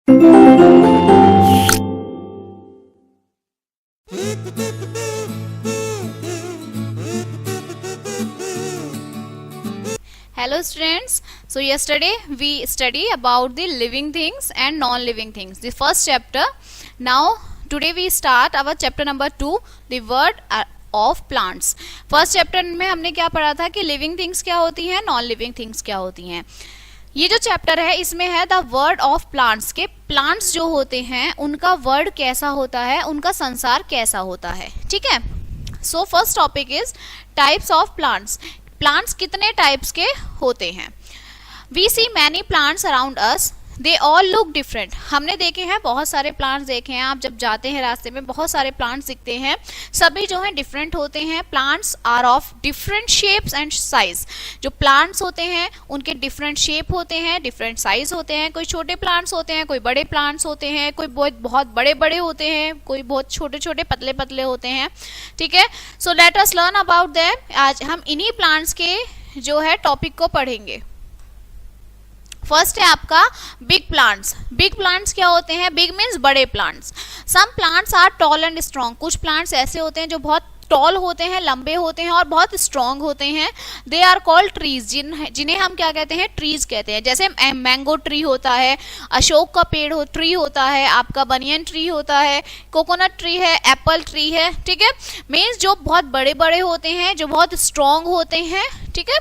Hello students, so yesterday we study about the living things and non-living things, the first chapter. Now today we start our chapter number 2, the word of plants. First chapter में हमने क्या पढ़ा था कि living things क्या होती हैं, non living things क्या होती हैं. ये जो चैप्टर है इसमें है द वर्ड ऑफ प्लांट्स, के प्लांट्स जो होते हैं उनका वर्ड कैसा होता है, उनका संसार कैसा होता है. ठीक है. So first topic is types of plants. Plants कितने टाइप्स के होते हैं. We see many plants around us, they all look different. हमने देखे हैं बहुत सारे प्लांट्स देखे हैं. आप जब जाते हैं रास्ते में बहुत सारे प्लांट्स दिखते हैं, सभी जो हैं डिफरेंट होते हैं. Plants are of different shapes and size. जो प्लांट्स होते हैं उनके डिफरेंट शेप होते हैं, डिफरेंट साइज होते हैं. कोई छोटे प्लांट्स होते हैं, कोई बड़े प्लांट्स होते हैं, कोई बहुत बड़े बड़े होते हैं, कोई बहुत छोटे छोटे पतले पतले होते हैं. ठीक है. So let us learn about them. आज हम इन्हीं प्लांट्स के जो है टॉपिक को पढ़ेंगे. फर्स्ट है आपका बिग प्लांट्स. बिग प्लांट्स क्या होते हैं? बिग मीन्स बड़े plants. Some plants are tall and strong. कुछ प्लांट्स ऐसे होते हैं जो बहुत टॉल होते हैं, लंबे होते हैं और बहुत स्ट्रॉन्ग होते हैं. They are called trees. जिन्हें हम क्या कहते हैं? ट्रीज कहते हैं. जैसे मैंगो ट्री होता है, अशोक का पेड़ ट्री होता है, आपका बनियन ट्री होता है, कोकोनट ट्री है, एप्पल ट्री है. ठीक है. मीन्स जो बहुत बड़े बड़े होते हैं, जो बहुत स्ट्रॉन्ग होते हैं. ठीक है.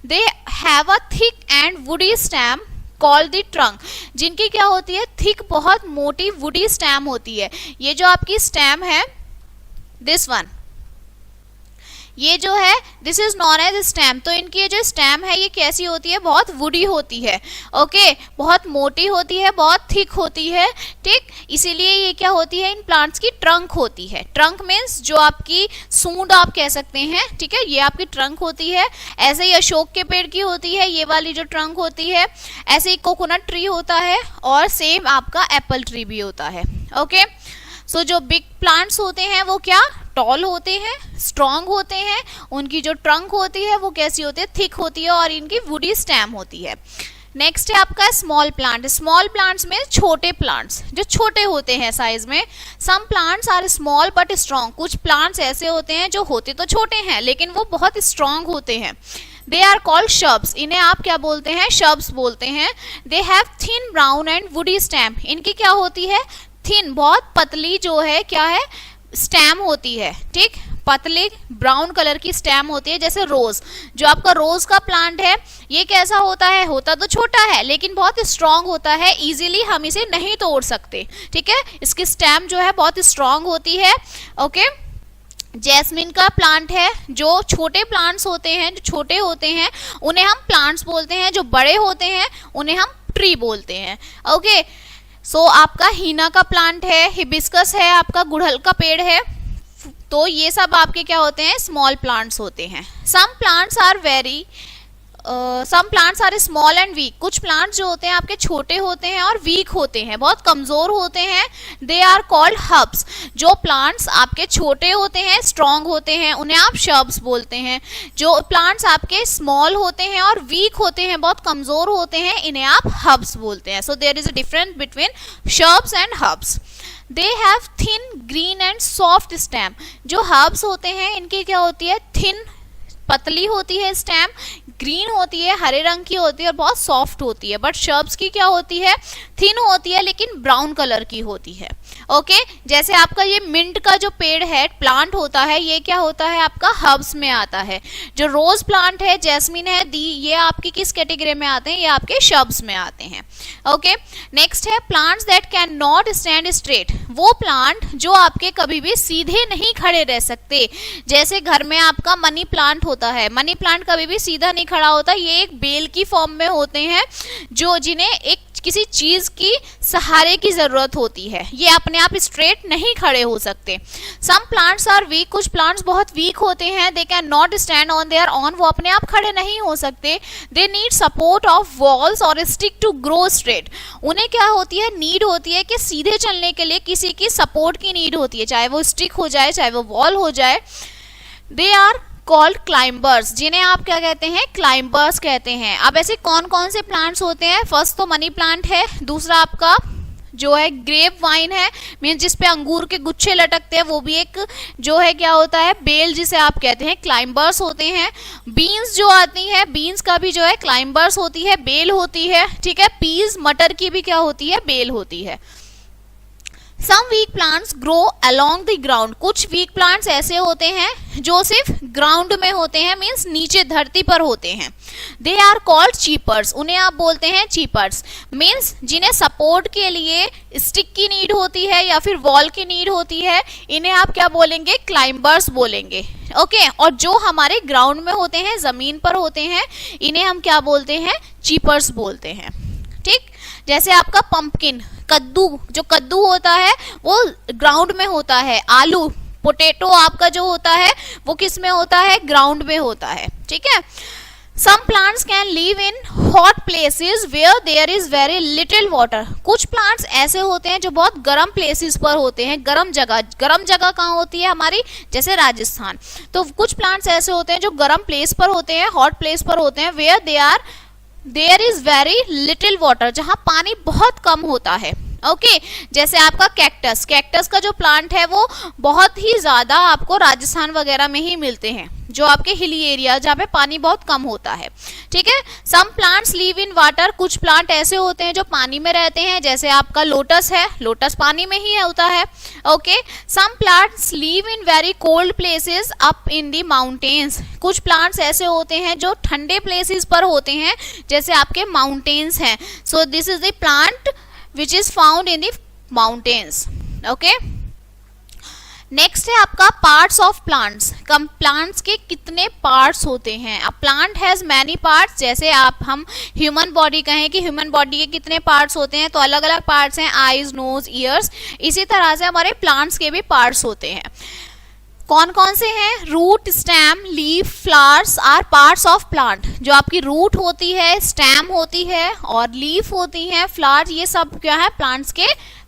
They have a thick and woody stem called the trunk. जिनकी क्या होती है? थिक, बहुत मोटी वुडी स्टेम होती है. ये जो आपकी स्टेम है, दिस वन, ये जो है this is known as stem. तो इनकी जो स्टेम है ये कैसी होती है? बहुत वुडी होती है. ओके. बहुत मोटी होती है, बहुत थिक होती है. ठीक. इसीलिए ये क्या होती है? इन प्लांट्स की ट्रंक होती है. ट्रंक मीन्स जो आपकी सूंड आप कह सकते हैं. ठीक है. ये आपकी ट्रंक होती है. ऐसे ही अशोक के पेड़ की होती है ये वाली जो ट्रंक होती है. ऐसे ही कोकोनट ट्री होता है और सेम आपका एप्पल ट्री भी होता है. ओके. सो जो बिग प्लांट्स होते हैं वो क्या? टॉल होते हैं, स्ट्रॉन्ग होते हैं. उनकी जो ट्रंक होती है वो कैसी होती है? थिक होती है और इनकी वुडी स्टेम होती है. नेक्स्ट है आपका स्मॉल प्लांट. स्मॉल प्लांट्स में छोटे प्लांट्स जो छोटे होते हैं साइज में. Some plants are small but strong. कुछ प्लांट्स ऐसे होते हैं जो होते तो छोटे हैं लेकिन वो बहुत स्ट्रॉन्ग होते हैं. They are called shrubs. इन्हें आप क्या बोलते हैं? शब्स बोलते हैं. They have thin brown and woody stem. इनकी क्या होती है? थिन, बहुत पतली जो है क्या है? स्टेम होती है. ठीक. पतली ब्राउन कलर की स्टेम होती है. जैसे रोज, जो आपका रोज का प्लांट है ये कैसा होता है? होता तो छोटा है लेकिन बहुत स्ट्रांग होता है. इजीली हम इसे नहीं तोड़ सकते. ठीक है. इसकी स्टेम जो है बहुत स्ट्रांग होती है. ओके. जैस्मिन का प्लांट है. जो छोटे प्लांट्स होते हैं, जो छोटे होते हैं उन्हें हम प्लांट्स बोलते हैं. जो बड़े होते हैं उन्हें हम ट्री बोलते हैं. ओके. सो आपका हीना का प्लांट है, हिबिस्कस है, आपका गुड़हल का पेड़ है. तो ये सब आपके क्या होते हैं? स्मॉल प्लांट्स होते हैं. Some plants are small and weak. कुछ प्लांट्स जो होते हैं आपके छोटे होते हैं और वीक होते हैं, बहुत कमजोर होते हैं. They are called herbs. जो प्लांट्स आपके छोटे होते हैं, स्ट्रॉन्ग होते हैं, उन्हें आप शर्ब्स बोलते हैं. जो प्लांट्स आपके स्मॉल होते हैं और वीक होते हैं, बहुत कमजोर होते हैं, इन्हें आप हर्ब्स बोलते हैं. So there is a difference between shrubs and herbs. They have thin green and soft stem. जो हर्ब्स होते हैं इनकी क्या होती है? थिन, पतली होती है स्टेम, ग्रीन होती है, हरे रंग की होती है और बहुत सॉफ्ट होती है. बट शर्ब्स की क्या होती है? थिन होती है लेकिन ब्राउन कलर की होती है. ओके. जैसे आपका ये मिंट का जो पेड़ है, प्लांट होता है, ये क्या होता है? आपका हर्ब्स में आता है. जो रोज प्लांट है, जैस्मिन है, ये आपकी किस कैटेगरी में आते हैं? ये आपके शर्ब्स में आते हैं. ओके. नेक्स्ट है plants that can not stand straight. वो प्लांट जो आपके कभी भी सीधे नहीं खड़े रह सकते. जैसे घर में आपका मनी प्लांट होता है. मनी प्लांट कभी भी सीधा नहीं खड़ा होता. ये एक बेल की फॉर्म में होते हैं जो जिन्हें एक किसी चीज की सहारे की जरूरत होती है. ये अपने आप स्ट्रेट नहीं खड़े हो सकते. Some plants are weak. कुछ प्लांट्स बहुत वीक होते हैं. They can not stand on their own. वो अपने आप खड़े नहीं हो सकते. They need support of walls और स्टिक टू ग्रो स्ट्रेट. उन्हें क्या होती है? नीड होती है कि सीधे चलने के लिए किसी की सपोर्ट की नीड होती है, चाहे वो स्टिक हो जाए, चाहे वो वॉल हो जाए. They are called climbers. जिन्हें आप क्या कहते हैं? क्लाइंबर्स कहते हैं. अब ऐसे कौन कौन से प्लांट्स होते हैं? फर्स्ट तो मनी प्लांट है. दूसरा आपका जो है ग्रेप वाइन है, मीन जिस पे अंगूर के गुच्छे लटकते हैं, वो भी एक जो है क्या होता है, बेल जिसे आप कहते हैं, क्लाइंबर्स होते हैं। बीन्स जो आती है, बीन्स का भी जो है क्लाइंबर्स होती है, बेल होती है, ठीक है। पीज मटर की भी क्या होती है, बेल होती है। Some weak plants grow along the ground. कुछ weak plants ऐसे होते हैं जो सिर्फ ग्राउंड में होते हैं, मीन्स नीचे धरती पर होते हैं। They are called cheepers. उन्हें आप बोलते हैं cheepers. मीन्स जिन्हें सपोर्ट के लिए स्टिक की नीड होती है या फिर वॉल की नीड होती है, इन्हें आप क्या बोलेंगे, क्लाइंबर्स बोलेंगे। ओके और जो हमारे ग्राउंड में होते हैं, जमीन पर होते हैं, इन्हें हम क्या बोलते हैं, चीपर्स बोलते हैं। ठीक, जैसे आपका पंपकिन, कद्दू, जो कद्दू होता है वो ग्राउंड में होता है। आलू, पोटैटो आपका जो होता है वो किस में होता है, ग्राउंड में होता है। ठीक है। Some plants can live in hot places where there is very little water. कुछ प्लांट्स ऐसे होते हैं जो बहुत गर्म प्लेसेस पर होते हैं, गर्म जगह कहाँ होती है हमारी, जैसे राजस्थान। तो कुछ प्लांट्स ऐसे होते हैं जो गर्म प्लेस पर होते हैं, हॉट प्लेस पर होते हैं, where there is very little water, जहां पानी बहुत कम होता है। ओके जैसे आपका कैक्टस का जो प्लांट है वो बहुत ही ज्यादा आपको राजस्थान वगैरह में ही मिलते हैं, जो आपके हिली एरिया जहाँ पे पानी बहुत कम होता है। ठीक है। Some plants live in water, कुछ प्लांट ऐसे होते हैं जो पानी में रहते हैं, जैसे आपका लोटस है, लोटस पानी में ही होता है। Okay some plants live in very cold places up in the mountains, कुछ प्लांट्स ऐसे होते हैं जो ठंडे प्लेसेस पर होते हैं, जैसे आपके माउंटेन्स हैं। So this is the plant which is found in the mountains. Okay. Next है आपका पार्ट्स ऑफ प्लांट्स। प्लांट्स के कितने पार्ट्स होते हैं। A plant has many parts, जैसे हम ह्यूमन बॉडी कहें कि ह्यूमन बॉडी के कितने पार्ट्स होते हैं, तो अलग अलग पार्ट्स हैं, आईज, नोज, ईयर्स। इसी तरह से हमारे प्लांट्स के भी पार्ट्स होते हैं। कौन कौन से हैं, root, stem, leaf, flowers are parts of plant. जो आपकी रूट होती है, स्टेम होती है और लीफ होती है, फ्लावर, ये सब क्या है, प्लांट्स के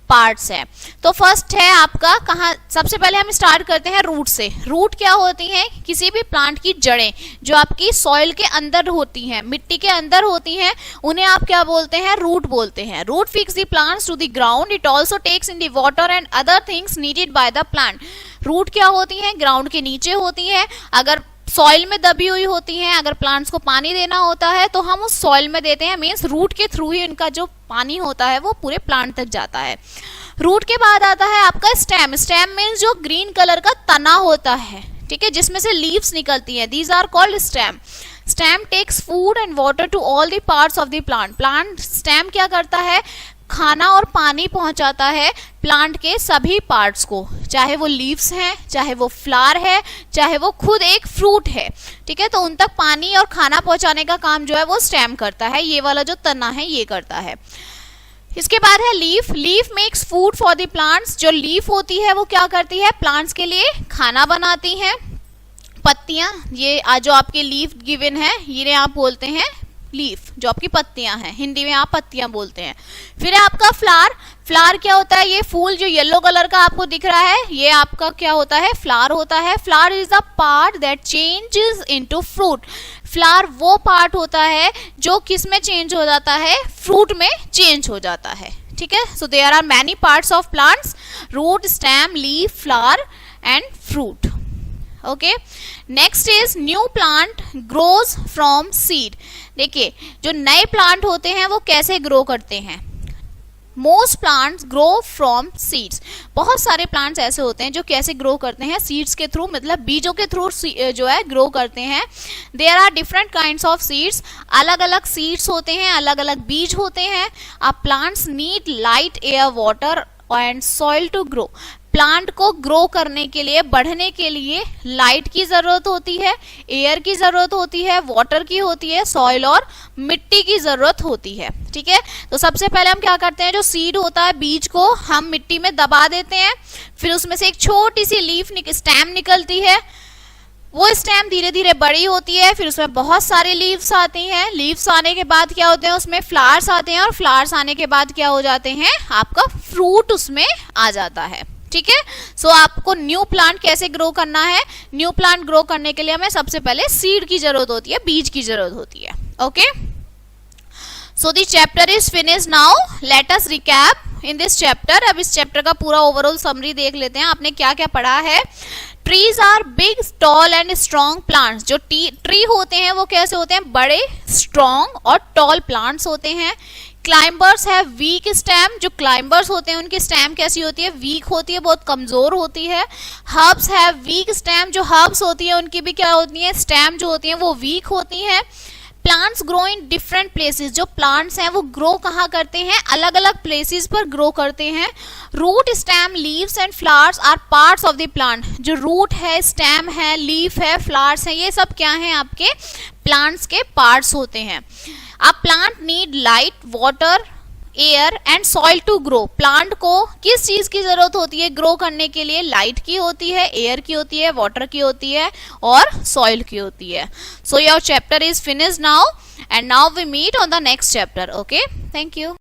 पार्ट्स है। तो फर्स्ट है आपका कहाँ, सबसे पहले हम स्टार्ट करते हैं रूट से। रूट क्या होती हैं, किसी भी प्लांट की जड़ें जो आपकी सॉइल के अंदर होती हैं, मिट्टी के अंदर होती हैं, उन्हें आप क्या बोलते हैं, रूट बोलते हैं। Root fix the plants to the ground, it also takes in the water and other things needed by the plant. Root क्या होती हैं, ग्राउंड के नीचे होती है, अगर सॉइल में दबी हुई होती हैं, अगर प्लांट्स को पानी देना होता है तो हम उस सॉइल में देते हैं, मीन्स रूट के थ्रू ही उनका जो पानी होता है वो पूरे प्लांट तक जाता है। रूट के बाद आता है आपका स्टेम। स्टेम मीन्स जो ग्रीन कलर का तना होता है, ठीक है, जिसमें से लीव्स निकलती हैं, these are called stem. Stem takes food and water to all the parts of the plant. Plant stem क्या करता है, खाना और पानी पहुंचाता है प्लांट के सभी पार्ट्स को, चाहे वो लीव्स हैं, चाहे वो फ्लावर है, चाहे वो खुद एक फ्रूट है। ठीक है, तो उन तक पानी और खाना पहुंचाने का काम जो है वो स्टेम करता है, ये वाला जो तना है ये करता है। इसके बाद है leaf. Leaf makes food for the plants. जो लीफ होती है वो क्या करती है, प्लांट्स के लिए खाना बनाती है। पत्तियां, ये जो आपके लीफ गिवन है ये आप बोलते हैं लीफ, जो आपकी पत्तियां हैं, हिंदी में आप पत्तियां बोलते हैं। फिर है आपका फ्लावर। फ्लावर क्या होता है, ये फूल जो येलो कलर का आपको दिख रहा है ये आपका क्या होता है, फ्लावर होता है। Flower is the part that changes into fruit. Flower वो पार्ट होता है जो किस में चेंज हो जाता है, फ्रूट में चेंज हो जाता है। ठीक है, so there are many parts of plants, root, stem, leaf, flower and fruit. Okay, next is new plant grows from seed. देखिए जो नए प्लांट होते हैं वो कैसे ग्रो करते हैं, most plants grow from seeds. बहुत सारे प्लांट्स ऐसे होते हैं जो कैसे ग्रो करते हैं, सीड्स के थ्रू, मतलब बीजों के थ्रू जो है ग्रो करते हैं। There are different kinds of seeds, अलग अलग सीड्स होते हैं, अलग अलग बीज होते हैं। Plants need light, air, water and soil to grow. Plant को ग्रो करने के लिए, बढ़ने के लिए लाइट की जरूरत होती है, एयर की जरूरत होती है, वाटर की होती है, सॉइल और मिट्टी की जरूरत होती है। ठीक है, तो सबसे पहले हम क्या करते हैं, जो सीड होता है, बीज को हम मिट्टी में दबा देते हैं, फिर उसमें से एक छोटी सी लीफ स्टेम निकलती है। वो स्टेम धीरे धीरे बड़ी होती है, फिर उसमें बहुत सारे लीव्स आती हैं। लीव्स आने के बाद क्या होते हैं, उसमें फ्लावर्स आते हैं, और फ्लावर्स आने के बाद क्या हो जाते हैं, आपका फ्रूट उसमें आ जाता है। ठीक है, सो आपको न्यू प्लांट कैसे ग्रो करना है, न्यू प्लांट ग्रो करने के लिए हमें सबसे पहले सीड की जरूरत होती है, बीज की जरूरत होती है। Okay, so the chapter is finish now, let us recap in this chapter. अब इस चैप्टर का पूरा ओवरऑल समरी देख लेते हैं, आपने क्या क्या पढ़ा है। Trees are big tall and strong plants. जो ट्री होते हैं वो कैसे होते हैं, बड़े स्ट्रॉन्ग और टॉल प्लांट्स होते हैं। Climbers have week stem. जो क्लाइंबर्स होते हैं उनकी स्टेम कैसी होती है, वीक होती है, बहुत कमजोर होती है। Herbs have week stem. जो हर्ब्स होती है उनकी भी क्या होती है, स्टेम जो होती है वो वीक होती है। Plants grow in different places. जो प्लांट्स हैं वो ग्रो कहाँ करते हैं, अलग अलग प्लेसेस पर ग्रो करते हैं। Root, stem, leaves and flowers are parts of the plant. जो रूट है, स्टेम है, लीफ है, फ्लावर्स है, ये सब क्या है, आपके प्लांट्स के पार्ट्स होते हैं। A plant need light, water, air and soil to grow. Plant को किस चीज की जरूरत होती है ग्रो करने के लिए, लाइट की होती है, एयर की होती है, वाटर की होती है और सॉइल की होती है। So your chapter is finished now and now we meet on the next chapter. Okay, thank you.